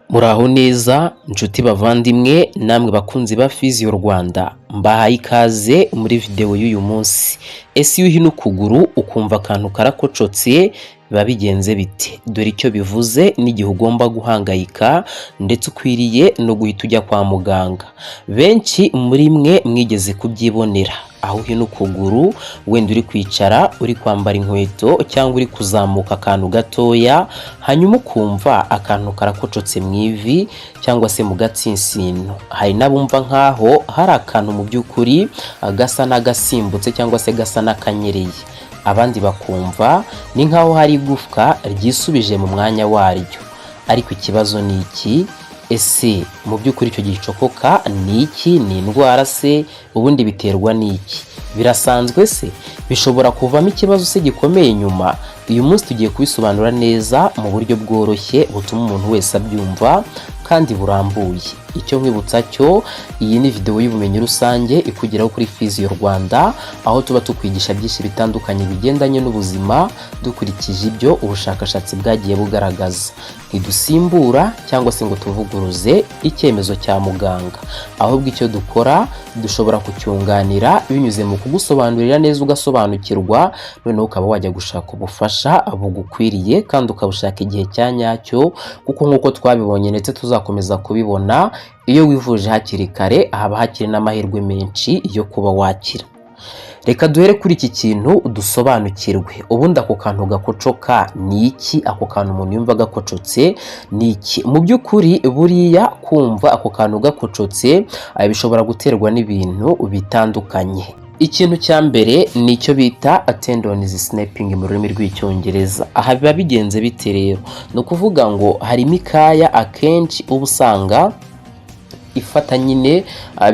Muraho neza nshuti bavandimwe namwe bakunzi ba Physio Rwanda, mbahaye ikaze muri video y'uyu munsi. Ese iyo uhina ukuguru ukumva akantu karakocotse biba bigenze bite? Dore icyo bivuze n'igihe ugomba guhangayika ndetse ukwiriye no guhita ujya kwa muganga. Benshi muri mwe mwigeze kubyibonera aho uhina ukuguru wenda uri kwicara, uri kwambara inkweto cyangwa uri kuzamuka akantu gatoya, hanyuma ukumva akantu karakocotse mu ivi cyangwa se mu gatsinsino. Hari n'abumva nkaho hari akantu mu by'ukuri gasa n'agasimbutse cyangwa se gasa n'akanyereye, abandi bakumva ni nkaho hari igufwa ryisubije mu mwanya waryo. Ariko ikibazo ni iki? Ese mu by'ukuri icyo gicokoka ni iki? Ni indwara se? Ubundi biterwa n'iki? Birasanzwe se? Bishobora kuvamo ikibazo se gikomeye nyuma? Uyu munsi tugiye kubisobanura neza mu buryo bworoshye butuma umuntu wese abyumva kandi burambuye. Icyo nkwibutsa cyo, iyi ni video y'ubumenyi rusange ikugeraho kuri Physio Rwanda, aho tuba tukwigisha byinshi bitandukanye bigendanye n'ubuzima dukurikije ibyo ubushakashatsi bwagiye bugaragaza. Ntidusimbura cyangwa se ngo tuvuguruze icyemezo cya muganga, ahubwo icyo dukora dushobora kucyunganira binyuze mu kugusobanurira neza ugasobanukirwa, noneho ukaba wajya gushaka ubufasha bugukwiriye kandi ukabushaka igihe cya nyacyo, kuko nk'uko twabibonye ndetse tuzakomeza kubibona, iyo wivuje hakiri kare haba hakiri n'amahirwe menshi yo kuba wakira. Reka duhere kuri iki kintu dusobanukirwe. Ubundi ako kantu gakocoka ni iki? Ako kantu umuntu yumva gakocotse ni iki? Mu by'ukuri buriya kumva ako kantu gakocotse bishobora guterwa n'ibintu bitandukanye. Ikintu cya mbere ni icyo bita tendons snapping mu rurimi rw'icyongereza. Aha biba bigenze bite rero? Ni ukuvuga ngo hari imikaya akenshi uba usanga ifata nyine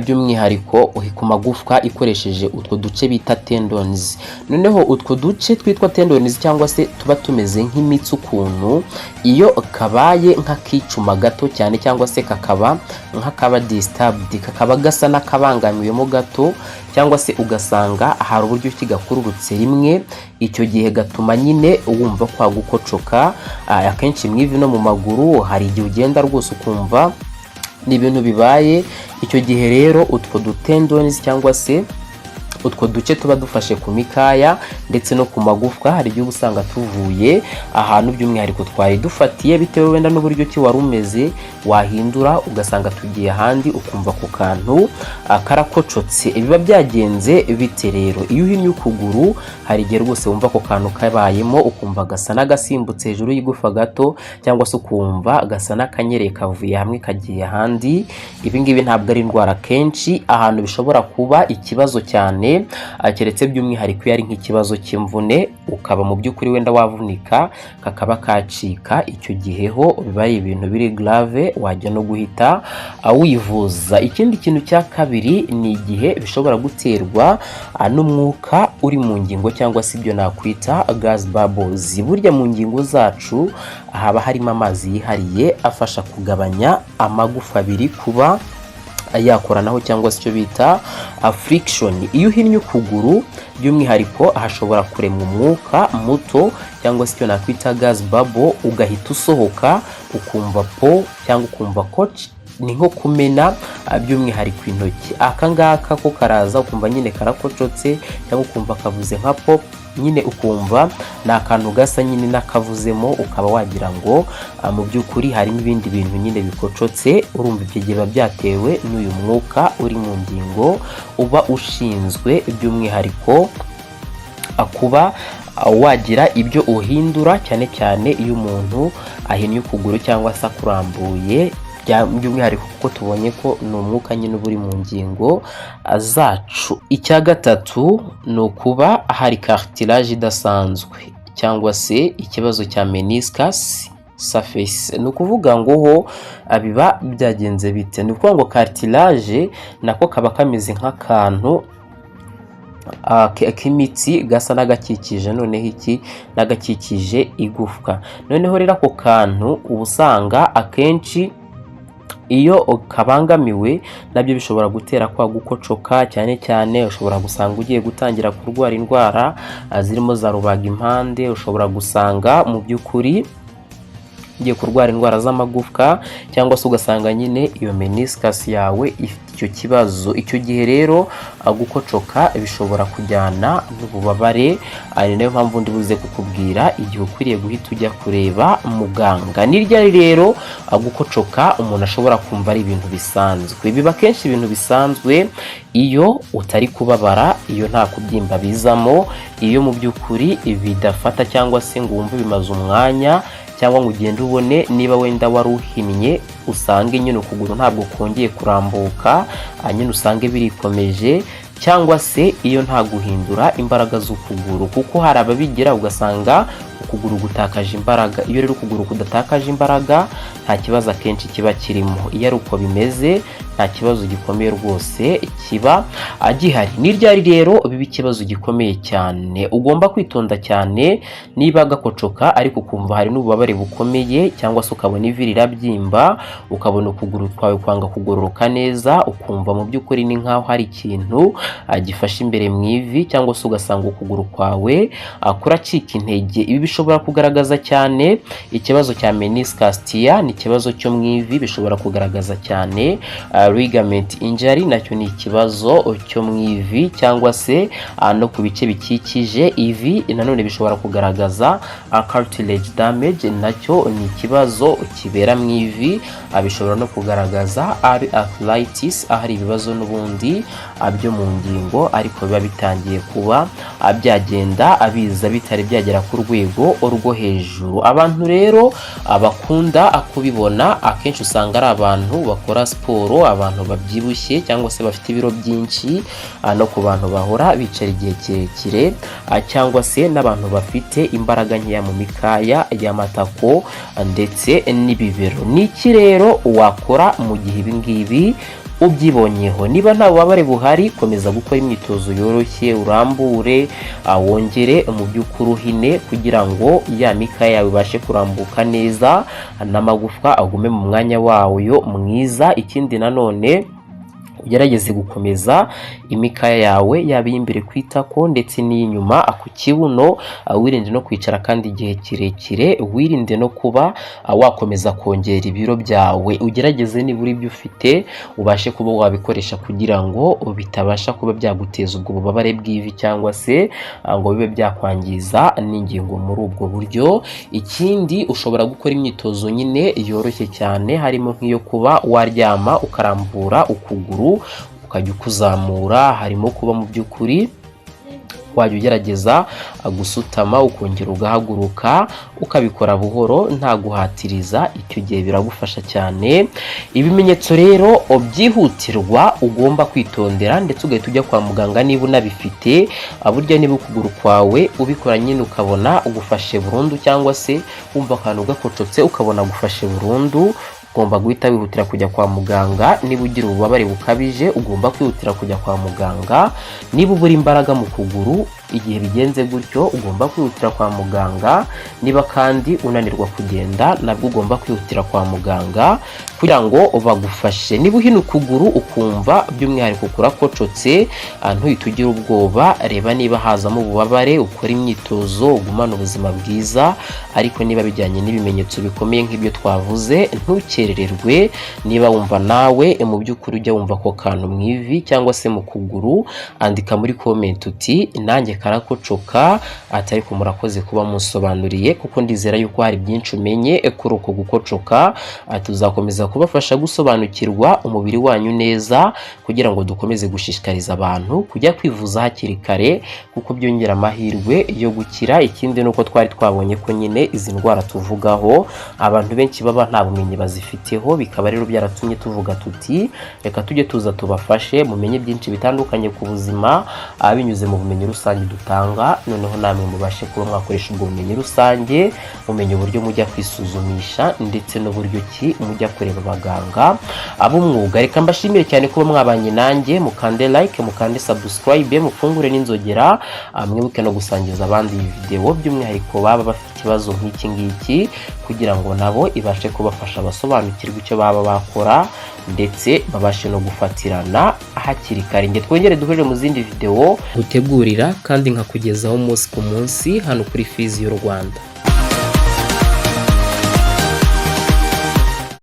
by'umwihariko ku magufwa ikoresheje utwo duce bita tendons. Noneho utwo duce twitwa tendons cyangwa se tuba tumeze nk'imitsi ukuntu, iyo kabaye nk'akicuma gato cyane cyangwa se kakaba nk'akaba disturbed, kakaba gasa n'akabangamiwemo gato, cyangwa se ugasanga hari uburyo kigakururutse rimwe, icyo gihe gatuma nyine wumva kwa gukocoka akenshi mu ivi no mu maguru. Hari igihe ugenda rwose ukumva ni ibintu bibaye. Icyo gihe rero utwo dutendons cyangwa se utwo duce tuba dufashe ku mikaya ndetse no ku magufwa, hari igihe usanga tuvuye ahantu by'umwihariko twari dufatiye, bitewe wenda n'uburyo ki wari umeze, wahindura ugasanga tugiye ahandi, ukumva ku kantu karakocotse. Biba byagenze bite rero? Iyo uhinnye ukuguru hari igihe rwose wumva ko kantu kabayemo, ukumva gasa n'agasimbutse hejuru y'igufa gato, cyangwa se ukumva gasa n'akanyereye kavuye hamwe kagiye ahandi. Ibi ngibi ntabwo ari indwara kenshi ahantu bishobora kuba ikibazo cyane, keretse by'umwihariko iyo ari nk'ikibazo cy'imvune, ukaba mu by'ukuri wenda wavunika kakaba kacika. Icyo gihe ho biba ari ibintu biri grave, wajya no guhita wivuza. Ikindi kintu cya kabiri ni igihe bishobora guterwa n'umwuka uri mu ngingo cyangwa se ibyo nakwita gas bubbles. Burya mu ngingo zacu haba harimo amazi yihariye afasha kugabanya amagufa abiri kuba yakoranaho cyangwa se icyo bita friction. Iyo uhinnye ukuguru by'umwihariko hashobora kuremwa umwuka muto cyangwa se icyo nakwita gas bubble, ugahita usohoka ukumva po cyangwa ukumva coach ni nko kumena by'umwihariko intoki. Aka ngaka ko karaza ukumva nyine karakocotse cyangwa ukumva kavuze nka pop, nyine ukumva ni akantu gasa nyine n'akavuzemo, ukaba wagira ngo mu by'ukuri harimo ibindi bintu nyine bikocotse. Urumva ibyo gihe biba byatewe n'uyu mwuka uri mu ngingo uba ushinzwe by'umwihariko kuba wagira ibyo uhindura, cyane cyane iyo umuntu ahinnye ukuguru cyangwa se akurambuye, by'umwihariko kuko tubonye ko ni umwuka nyine uba uri mu ngingo zacu. Icya gatatu ni ukuba hari cartilage idasanzwe cyangwa se ikibazo cya meniscus surface. Ni ukuvuga ngo ho biba byagenze bite? Ni ukuvuga ngo cartilage nako kaba kameze nk'akantu k'imitsi gasa n'agakikije, noneho iki n'agakikije igufwa. Noneho rero ako kantu uba usanga akenshi iyo kabangamiwe nabyo bishobora gutera kwa gukocoka, cyane cyane ushobora gusanga ugiye gutangira kurwara indwara zirimo za rubagimpande. Ushobora gusanga mu by'ukuri ugiye kurwara indwara z'amagufwa cyangwa se ugasanga nyine iyo meniscus yawe ifite icyo kibazo. Icyo gihe rero gukocoka bishobora kujyana n'ububabare, ari nayo mpamvu ndi buze kukubwira igihe ukwiriye guhita ujya kureba muganga. Ni ryari rero gukocoka umuntu ashobora kumva ari ibintu bisanzwe? Biba kenshi ibintu bisanzwe iyo utari kubabara, iyo nta kubyimba bizamo, iyo mu by'ukuri bidafata cyangwa se ngo wumve bimaze umwanya, cyangwa ngo ugende ubone niba wenda wari uhinnye usange nyine ukuguru ntabwo kongeye kurambuka, nyine usange birikomeje, cyangwa se iyo nta guhindura imbaraga z'ukuguru, kuko hari ababigira ugasanga ukuguru gutakaje imbaraga. Iyo rero ukuguru kudatakaje imbaraga nta kibazo akenshi kiba kirimo. Iyo ari uko bimeze nta kibazo gikomeye rwose kiba gihari. Ni ryari rero biba ikibazo gikomeye cyane? Ugomba kwitonda cyane niba gakocoka ariko ukumva hari n'ububabare bukomeye, cyangwa se ukabona ivi rirabyimba, ukabona ukuguru kwawe kwanga kugororoka neza, ukumva mu by'ukuri ni nkaho hari ikintu gifashe imbere mu ivi, cyangwa se ugasanga ukuguru kwawe kuracika intege. Ibi bishobora kugaragaza cyane ikibazo cya meniscus tear, ni ikibazo cyo mu ivi. Bishobora kugaragaza cyane ligament injury, nacyo ni ikibazo cyo mu ivi, cyangwa se no ku bice bikikije ivi. Nanone bishobora kugaragaza cartilage damage, nacyo ni ikibazo kibera mu ivi. Bishobora no kugaragaza arthritis, ahari ibibazo n'ubundi byo mu ngingo ariko biba bitangiye kuba byagenda abiza bitari byagera ku rwego rwo hejuru. Abantu rero bakunda kubibona akenshi usanga ari abantu bakora siporo, abantu babyibushye cyangwa se bafite ibiro byinshi, no ku bantu bahora bicara igihe kirekire, cyangwa se n'abantu bafite imbaraga nkeya mu mikaya y'amatako ndetse n'ibibero. Ni iki rero wakora mu gihe ibi ngibi ubyibonyeho? Niba nta bubabare buhari, komeza gukora imyitozo yoroshye, urambure, wongere mu by'ukuri uhine kugira ngo ya mikaya yawe ibashe kurambuka neza, n'amagufwa agume mu mwanya wayo mwiza. Ikindi nanone ugerageze gukomeza imikaya yawe yaba iy'imbere ku itako ndetse n'iy'inyuma ku kibuno. Wirinde no kwicara kandi igihe kirekire, wirinde no kuba wakomeza kongera ibiro byawe. Ugerageze nibura ibyo ufite ubashe kuba wabikoresha kugira ngo bitabasha kuba byaguteza ubwo bubabare bw'ivi, cyangwa se ngo bibe byakwangiza n'ingingo muri ubwo buryo. Ikindi ushobora gukora imyitozo nyine yoroshye cyane, harimo nk'iyo kuba waryama ukarambura ukuguru ukajya ukuzamura, harimo kuba mu by'ukuri wajya ugerageza gusutama ukongera ugahaguruka, ukabikora buhoro nta guhatiriza. Icyo gihe biragufasha cyane. Ibimenyetso rero byihutirwa ugomba kwitondera ndetse ugahita ujya kwa muganga niba unabifite. Burya niba ukuguru kwawe ubikora nyine ukabona ugufashe burundu, cyangwa se wumva akantu gakocotse ukabona gufashe burundu, ugomba guhita wihutira kujya kwa muganga. Niba ugira ububabare bukabije ugomba kwihutira kujya kwa muganga. Niba ubura imbaraga mu kuguru igihe bigenze gutyo ugomba kwihutira kwa muganga. Niba kandi unanirwa kugenda nabwo ugomba kwihutira kwa muganga kugira ngo bagufashe. Niba uhina ukuguru ukumva by'umwihariko kurakocotse, ntuhite ugira ubwoba, reba niba hazamo ububabare, ukora imyitozo, ugumana ubuzima bwiza. Ariko niba bijyanye n'ibimenyetso bikomeye nk'ibyo twavuze, ntukerererwe. Niba wumva nawe mu by'ukuri ujya wumva ko kantu mu ivi cyangwa se mu kuguru, andika muri comment uti nanjye karakocoka, atari ko murakoze kuba musobanuriye, kuko ndizera yuko hari byinshi umenye kuri uko gukocoka. Tuzakomeza kubafasha gusobanukirwa umubiri wanyu neza, kugira ngo dukomeze gushishikariza abantu kujya kwivuza hakiri kare, kuko byongera amahirwe yo gukira. Ikindi nuko twari twabonye ko nyine izi ndwara tuvugaho abantu benshi baba nta bumenyi bazifiteho, bikaba rero byaratumye tuvuga tuti reka tujye tuza tubafashe mumenye byinshi bitandukanye ku buzima binyuze mu bumenyi rusange dutanga. Noneho namwe mubashe kuba mwakoresha ubwo bumenyi rusange, mumenye uburyo mujya kwisuzumisha ndetse n'uburyo ki mujya kureba abaganga ab'umwuga. Reka mbashimire cyane kuba mwabanye nanjye, mukande like, mukande subscribe, mufungure n'inzogera, mwibuke no gusangiza abandi iyi video, by'umwihariko baba bafite ikibazo nk'iki ngiki, kugira ngo nabo ibashe kubafasha basobanukirwe icyo baba bakora ndetse babashe no gufatirana hakiri kare. Nge twongere duhurire mu zindi video gutegurira kandi nkakugezaho umunsi ku munsi hano kuri Physio Rwanda.